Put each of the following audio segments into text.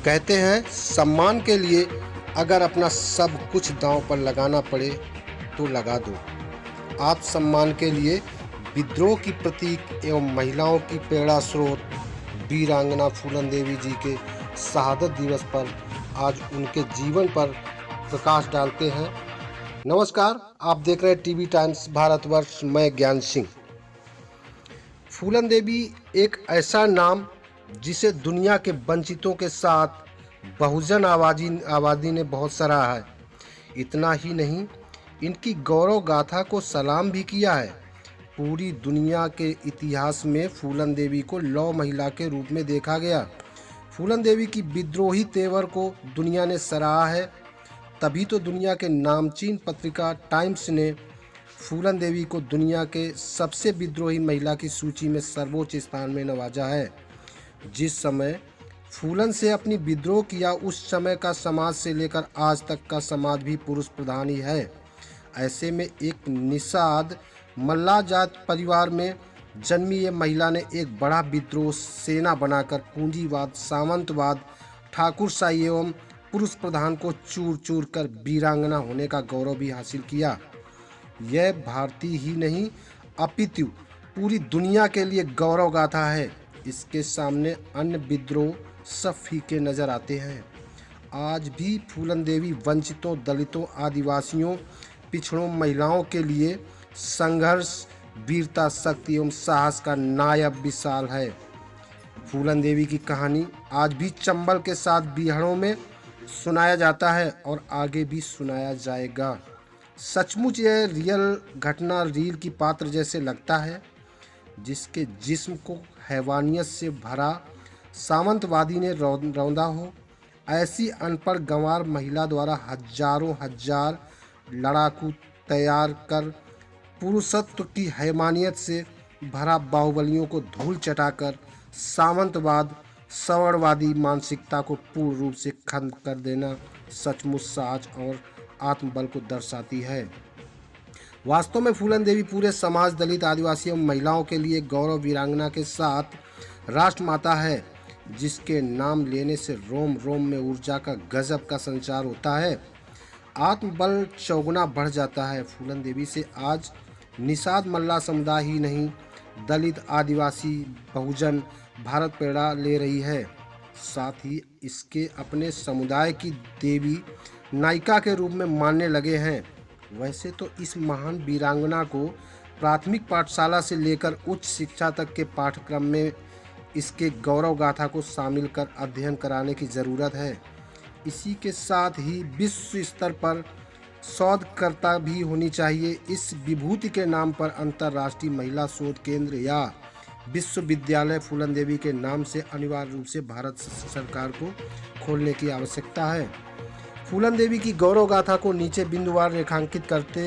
कहते हैं सम्मान के लिए अगर अपना सब कुछ दांव पर लगाना पड़े तो लगा दो। आप सम्मान के लिए विद्रोह की प्रतीक एवं महिलाओं की प्रेरणा स्रोत वीरांगना फूलन देवी जी के शहादत दिवस पर आज उनके जीवन पर प्रकाश डालते हैं। नमस्कार, आप देख रहे हैं टीवी टाइम्स भारतवर्ष। मैं ज्ञान सिंह। फूलन देवी एक ऐसा नाम जिसे दुनिया के वंचितों के साथ बहुजन आबादी ने बहुत सराहा है। इतना ही नहीं, इनकी गौरव गाथा को सलाम भी किया है। पूरी दुनिया के इतिहास में फूलन देवी को लौह महिला के रूप में देखा गया। फूलन देवी की विद्रोही तेवर को दुनिया ने सराहा है। तभी तो दुनिया के नामचीन पत्रिका टाइम्स ने फूलन देवी को दुनिया के सबसे विद्रोही महिला की सूची में सर्वोच्च स्थान में नवाजा है। जिस समय फूलन से अपनी विद्रोह किया, उस समय का समाज से लेकर आज तक का समाज भी पुरुष प्रधान ही है। ऐसे में एक निषाद मल्ला जात परिवार में जन्मी ये महिला ने एक बड़ा विद्रोह सेना बनाकर पूंजीवाद, सामंतवाद, ठाकुरशाही एवं पुरुष प्रधान को चूर चूर कर वीरांगना होने का गौरव भी हासिल किया। यह भारतीय ही नहीं अपितु पूरी दुनिया के लिए गौरव गाथा है। इसके सामने अन्य विद्रोह सब फीके नजर आते हैं। आज भी फूलन देवी वंचितों, दलितों, आदिवासियों, पिछड़ों, महिलाओं के लिए संघर्ष, वीरता, शक्ति एवं साहस का नायक मिसाल है। फूलन देवी की कहानी आज भी चंबल के साथ बिहारों में सुनाया जाता है और आगे भी सुनाया जाएगा। सचमुच यह रियल घटना रील की पात्र जैसे लगता है, जिसके जिस्म को हैवानियत से भरा सामंतवादी ने रौंदा हो। ऐसी अनपढ़ गंवार महिला द्वारा हजारों हजार लड़ाकू तैयार कर पुरुषत्व की हैवानियत से भरा बाहुबलियों को धूल चटाकर सामंतवाद, सवर्णवादी मानसिकता को पूर्ण रूप से खत्म कर देना सचमुच साहस और आत्मबल को दर्शाती है। वास्तव में फूलन देवी पूरे समाज, दलित, आदिवासी एवं महिलाओं के लिए गौरव वीरांगना के साथ राष्ट्रमाता है, जिसके नाम लेने से रोम रोम में ऊर्जा का गजब का संचार होता है। आत्मबल चौगुना बढ़ जाता है। फूलन देवी से आज निषाद मल्ला समुदाय ही नहीं, दलित, आदिवासी, बहुजन भारत प्रेरणा ले रही है। साथ ही इसके अपने समुदाय की देवी नायिका के रूप में मानने लगे हैं। वैसे तो इस महान वीरांगना को प्राथमिक पाठशाला से लेकर उच्च शिक्षा तक के पाठ्यक्रम में इसके गौरव गाथा को शामिल कर अध्ययन कराने की ज़रूरत है। इसी के साथ ही विश्व स्तर पर शोधकर्ता भी होनी चाहिए। इस विभूति के नाम पर अंतर्राष्ट्रीय महिला शोध केंद्र या विश्वविद्यालय फूलन देवी के नाम से अनिवार्य रूप से भारत सरकार को खोलने की आवश्यकता है। फूलन देवी की गौरव गाथा को नीचे बिंदुवार रेखांकित करते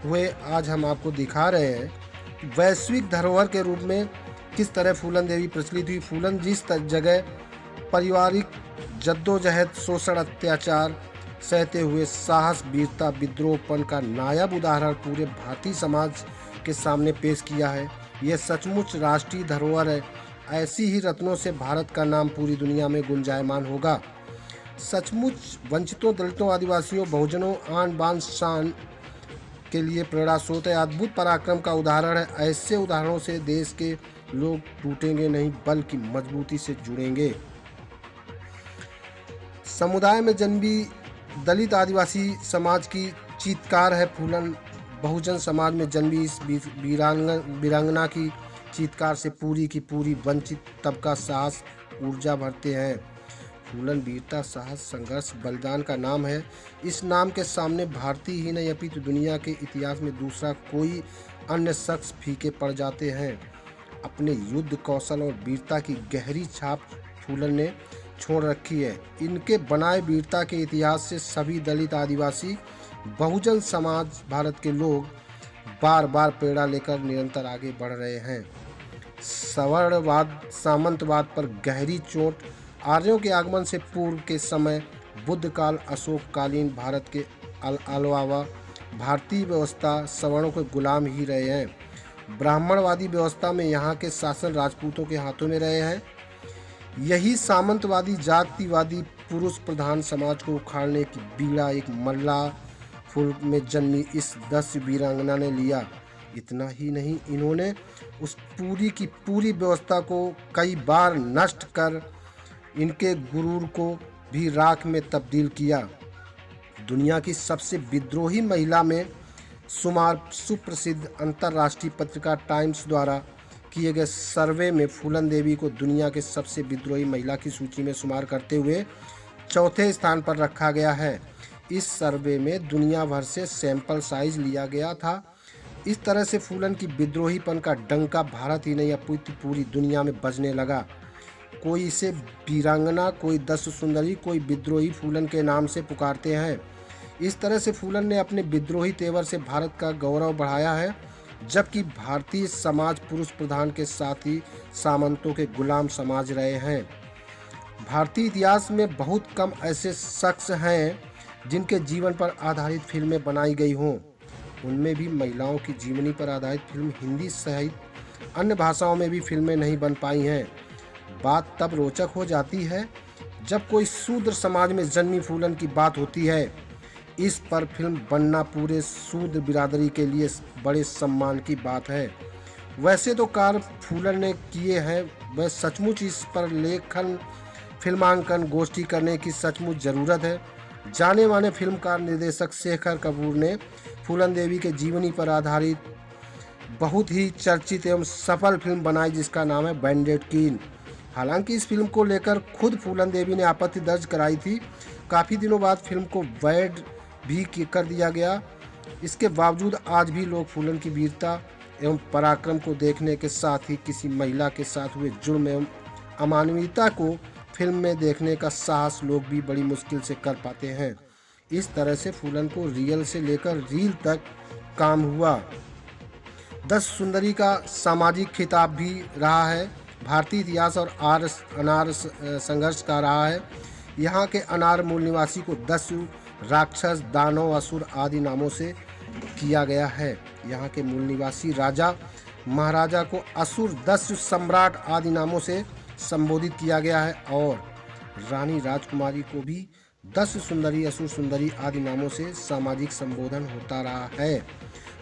हुए आज हम आपको दिखा रहे हैं वैश्विक धरोहर के रूप में किस तरह फूलन देवी प्रचलित हुई। फूलन जिस जगह पारिवारिक जद्दोजहद, शोषण, अत्याचार सहते हुए साहस, वीरता, विद्रोहपन का नायाब उदाहरण पूरे भारतीय समाज के सामने पेश किया है। यह सचमुच राष्ट्रीय धरोहर है। ऐसी ही रत्नों से भारत का नाम पूरी दुनिया में गुंजायमान होगा। सचमुच वंचितों, दलितों, आदिवासियों, बहुजनों आन बान शान के लिए प्रेरणा स्रोत है। अद्भुत पराक्रम का उदाहरण है। ऐसे उदाहरणों से देश के लोग टूटेंगे नहीं बल्कि मजबूती से जुड़ेंगे। समुदाय में जन्मी दलित आदिवासी समाज की चीतकार है फूलन। बहुजन समाज में जन्मी इस वीरांगना की चीतकार से पूरी की पूरी वंचित तबका साहस, ऊर्जा भरते हैं। फूलन वीरता, साहस, संघर्ष, बलिदान का नाम है। इस नाम के सामने भारतीय ही नहीं अपितु दुनिया के इतिहास में दूसरा कोई अन्य शख्स फीके पड़ जाते हैं। अपने युद्ध कौशल और वीरता की गहरी छाप फूलन ने छोड़ रखी है। इनके बनाए वीरता के इतिहास से सभी दलित, आदिवासी, बहुजन समाज, भारत के लोग बार बार प्रेरणा लेकर निरंतर आगे बढ़ रहे हैं। सवर्णवाद, सामंतवाद पर गहरी चोट आर्यों के आगमन से पूर्व के समय बुद्ध काल, अशोककालीन भारत के अलावा भारतीय व्यवस्था सवर्णों के गुलाम ही रहे हैं। ब्राह्मणवादी व्यवस्था में यहाँ के शासन राजपूतों के हाथों में रहे हैं। यही सामंतवादी, जातिवादी पुरुष प्रधान समाज को उखाड़ने की बीड़ा एक मल्लापुर में जन्मी इस 10 वीरांगना ने लिया। इतना ही नहीं, इन्होंने उस पूरी की पूरी व्यवस्था को कई बार नष्ट कर इनके गुरूर को भी राख में तब्दील किया। दुनिया की सबसे विद्रोही महिला में शुमार सुप्रसिद्ध अंतर्राष्ट्रीय पत्रिका टाइम्स द्वारा किए गए सर्वे में फूलन देवी को दुनिया के सबसे विद्रोही महिला की सूची में शुमार करते हुए चौथे स्थान पर रखा गया है। इस सर्वे में दुनिया भर से सैंपल साइज लिया गया था। इस तरह से फूलन की विद्रोहीपन का डंका भारत ही नहीं अपितु पूरी दुनिया में बजने लगा। कोई इसे वीरांगना, कोई 10 सुंदरी, कोई विद्रोही फूलन के नाम से पुकारते हैं। इस तरह से फूलन ने अपने विद्रोही तेवर से भारत का गौरव बढ़ाया है, जबकि भारतीय समाज पुरुष प्रधान के साथ ही सामंतों के गुलाम समाज रहे हैं। भारतीय इतिहास में बहुत कम ऐसे शख्स हैं जिनके जीवन पर आधारित फिल्में बनाई गई हों। उनमें भी महिलाओं की जीवनी पर आधारित फिल्म हिंदी सहित अन्य भाषाओं में भी फिल्में नहीं बन पाई हैं। बात तब रोचक हो जाती है जब कोई शूद्र समाज में जन्मी फूलन की बात होती है। इस पर फिल्म बनना पूरे शूद्र बिरादरी के लिए बड़े सम्मान की बात है। वैसे तो कार्य फूलन ने किए हैं, वह सचमुच इस पर लेखन फिल्मांकन गोष्ठी करने की सचमुच ज़रूरत है। जाने माने फिल्मकार निर्देशक शेखर कपूर ने फूलन देवी के जीवनी पर आधारित बहुत ही चर्चित एवं सफल फिल्म बनाई जिसका नाम है बैंडेड क्वीन। हालांकि इस फिल्म को लेकर खुद फूलन देवी ने आपत्ति दर्ज कराई थी। काफ़ी दिनों बाद फिल्म को वैड भी कर दिया गया। इसके बावजूद आज भी लोग फूलन की वीरता एवं पराक्रम को देखने के साथ ही किसी महिला के साथ हुए जुर्म एवं अमानवीयता को फिल्म में देखने का साहस लोग भी बड़ी मुश्किल से कर पाते हैं। इस तरह से फूलन को रियल से लेकर रील तक काम हुआ। 10 सुंदरी का सामाजिक खिताब भी रहा है। भारतीय इतिहास और अनार संघर्ष का रहा है। यहाँ के अनार मूल निवासी को 10 राक्षस, दानव, असुर आदि नामों से किया गया है। यहाँ के मूल निवासी राजा महाराजा को असुर, 10 सम्राट आदि नामों से संबोधित किया गया है और रानी राजकुमारी को भी 10 सुंदरी, असुर सुंदरी आदि नामों से सामाजिक संबोधन होता रहा है।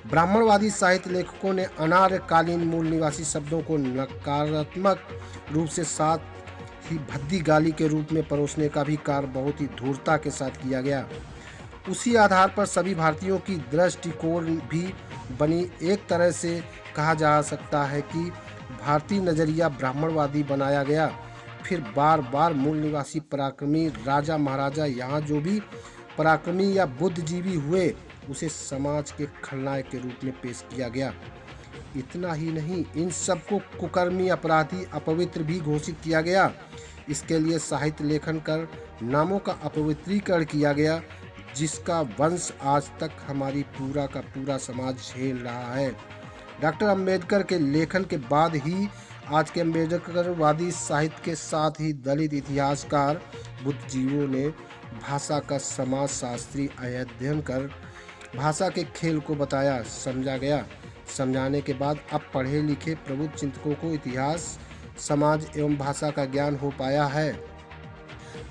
ब्राह्मणवादी साहित्य लेखकों ने अनार्यकालीन मूल निवासी शब्दों को नकारात्मक रूप से साथ ही भद्दी गाली के रूप में परोसने का भी कार्य बहुत ही धूर्तता के साथ किया गया। उसी आधार पर सभी भारतीयों की दृष्टिकोण भी बनी। एक तरह से कहा जा सकता है कि भारतीय नज़रिया ब्राह्मणवादी बनाया गया। फिर बार बार मूल निवासी पराक्रमी राजा महाराजा यहाँ जो भी पराक्रमी या बुद्धिजीवी हुए उसे समाज के खलनायक के रूप में पेश किया गया। इतना ही नहीं, इन सबको कुकर्मी, अपराधी, अपवित्र भी घोषित किया गया। इसके लिए साहित्य लेखन कर नामों का अपवित्रीकरण किया गया, जिसका वंश आज तक हमारी पूरा का पूरा समाज झेल रहा है। डॉक्टर अंबेडकर के लेखन के बाद ही आज के अम्बेडकरवादी साहित्य के साथ ही दलित इतिहासकार बुद्धिजीवियों ने भाषा का समाजशास्त्री अध्ययन कर भाषा के खेल को बताया, समझा गया। समझाने के बाद अब पढ़े लिखे प्रबुद्ध चिंतकों को इतिहास, समाज एवं भाषा का ज्ञान हो पाया है।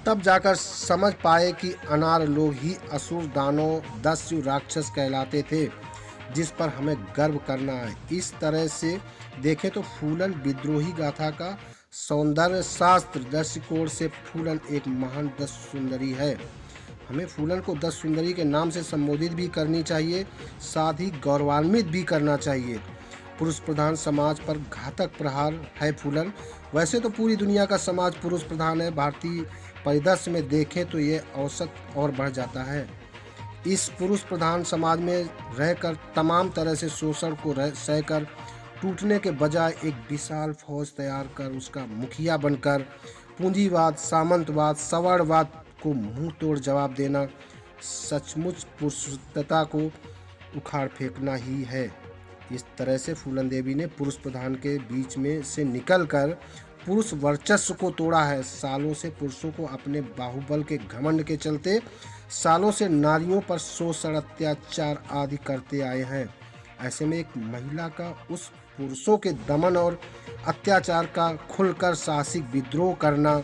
तब जाकर समझ पाए कि अनार लोग ही असुर, दानव, 10 राक्षस कहलाते थे, जिस पर हमें गर्व करना है। इस तरह से देखें तो फूलन विद्रोही गाथा का सौंदर्य शास्त्र दृष्टिकोण से फूलन एक महान 10 सुंदरी है। हमें फूलन को 10 सुंदरी के नाम से संबोधित भी करनी चाहिए, साथ ही गौरवान्वित भी करना चाहिए। पुरुष प्रधान समाज पर घातक प्रहार है फूलन। वैसे तो पूरी दुनिया का समाज पुरुष प्रधान है। भारतीय परिदृश्य में देखें तो ये औसत और बढ़ जाता है। इस पुरुष प्रधान समाज में रहकर तमाम तरह से शोषण को सहकर टूटने के बजाय एक विशाल फौज तैयार कर उसका मुखिया बनकर पूंजीवाद, सामंतवाद, सवर्णवाद को मुंह तोड़ जवाब देना सचमुच पुरुषत्वता को उखाड़ फेंकना ही है। इस तरह से फूलन देवी ने पुरुष प्रधान के बीच में से निकलकर पुरुष वर्चस्व को तोड़ा है। सालों से पुरुषों को अपने बाहुबल के घमंड के चलते सालों से नारियों पर शोषण, अत्याचार आदि करते आए हैं। ऐसे में एक महिला का उस पुरुषों के दमन और अत्याचार का खुलकर साहसिक विद्रोह करना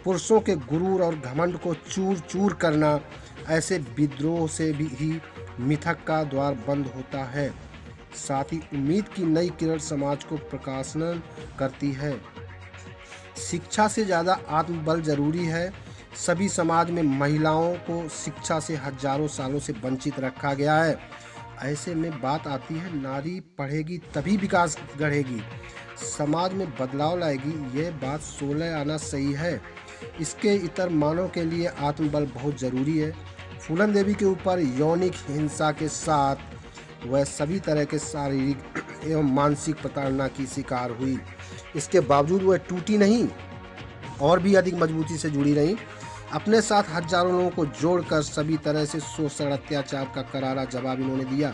पुरुषों के गुरूर और घमंड को चूर चूर करना, ऐसे विद्रोह से भी ही मिथक का द्वार बंद होता है। साथ ही उम्मीद की नई किरण समाज को प्रकाशन करती है। शिक्षा से ज़्यादा आत्मबल जरूरी है। सभी समाज में महिलाओं को शिक्षा से हजारों सालों से वंचित रखा गया है। ऐसे में बात आती है, नारी पढ़ेगी तभी विकास गढ़ेगी, समाज में बदलाव लाएगी। यह बात 16 आना सही है। इसके इतर मानव के लिए आत्मबल बहुत जरूरी है। फूलन देवी के ऊपर यौनिक हिंसा के साथ वह सभी तरह के शारीरिक एवं मानसिक प्रताड़ना की शिकार हुई। इसके बावजूद वह टूटी नहीं और भी अधिक मजबूती से जुड़ी रही। अपने साथ हजारों लोगों को जोड़कर सभी तरह से शोषण अत्याचार का करारा जवाब इन्होंने दिया।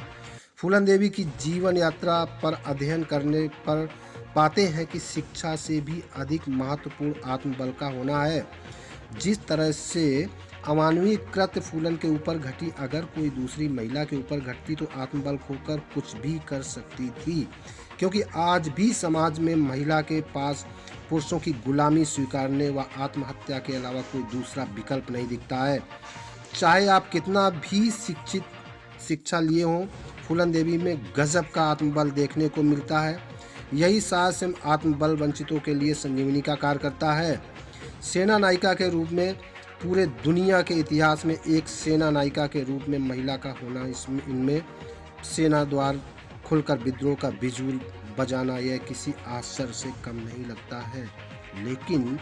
फूलन देवी की जीवन यात्रा पर अध्ययन करने पर पाते हैं कि शिक्षा से भी अधिक महत्वपूर्ण आत्मबल का होना है। जिस तरह से अमानवीय कृत्य फूलन के ऊपर घटी, अगर कोई दूसरी महिला के ऊपर घटती तो आत्मबल खोकर कुछ भी कर सकती थी, क्योंकि आज भी समाज में महिला के पास पुरुषों की गुलामी स्वीकारने व आत्महत्या के अलावा कोई दूसरा विकल्प नहीं दिखता है। चाहे आप कितना भी शिक्षा लिए हों, फूलन देवी में गजब का आत्मबल देखने को मिलता है। यही साहस एवं आत्मबल वंचितों के लिए संजीवनी का कार्य करता है। सेना नायिका के रूप में पूरे दुनिया के इतिहास में एक सेना नायिका के रूप में महिला का होना, इनमें सेना द्वार खुलकर विद्रोह का बिजुल बजाना, यह किसी आश्चर्य से कम नहीं लगता है। लेकिन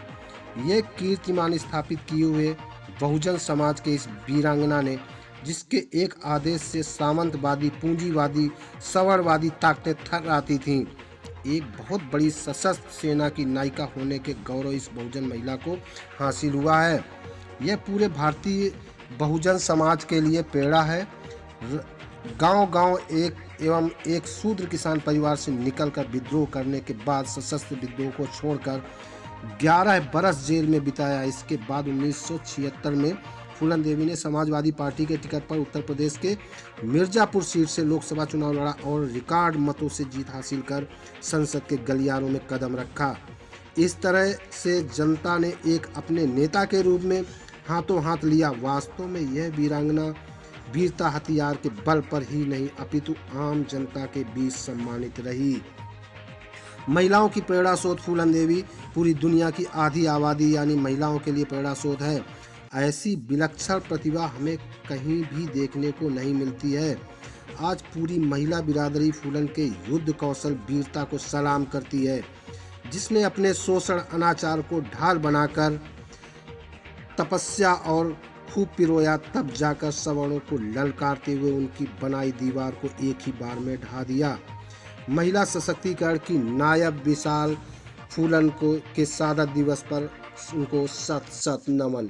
यह कीर्तिमान स्थापित किए हुए बहुजन समाज के इस वीरांगना ने, जिसके एक आदेश से सामंतवादी, पूंजीवादी, सवर्णवादी ताकतें थर आती थीं, एक बहुत बड़ी सशस्त्र सेना की नायिका होने के गौरव इस बहुजन महिला को हासिल हुआ है। यह पूरे भारतीय बहुजन समाज के लिए प्रेरणा है। गांव-गांव एक शूद्र किसान परिवार से निकलकर विद्रोह करने के बाद सशस्त्र विद्रोह को छोड़कर 11 बरस जेल में बिताया। इसके बाद 1976 में फूलन देवी ने समाजवादी पार्टी के टिकट पर उत्तर प्रदेश के मिर्जापुर सीट से लोकसभा चुनाव लड़ा और रिकॉर्ड मतों से जीत हासिल कर संसद के गलियारों में कदम रखा। इस तरह से जनता ने एक अपने नेता के रूप में हाथों हाथ लिया। वास्तव में यह वीरांगना वीरता हथियार के बल पर ही नहीं अपितु आम जनता के बीच सम्मानित रही। महिलाओं की प्रेरणा स्रोत फूलन देवी पूरी दुनिया की आधी आबादी यानी महिलाओं के लिए प्रेरणा स्रोत है। ऐसी विलक्षण प्रतिभा हमें कहीं भी देखने को नहीं मिलती है। आज पूरी महिला बिरादरी फूलन के युद्ध कौशल वीरता को सलाम करती है, जिसने अपने शोषण अनाचार को ढाल बनाकर तपस्या और खूब पिरोया, तब जाकर सवर्णों को ललकारते हुए उनकी बनाई दीवार को एक ही बार में ढा दिया। महिला सशक्तिकरण की नायब विशाल फूलन को के शहादत दिवस पर उनको सत सत नमन।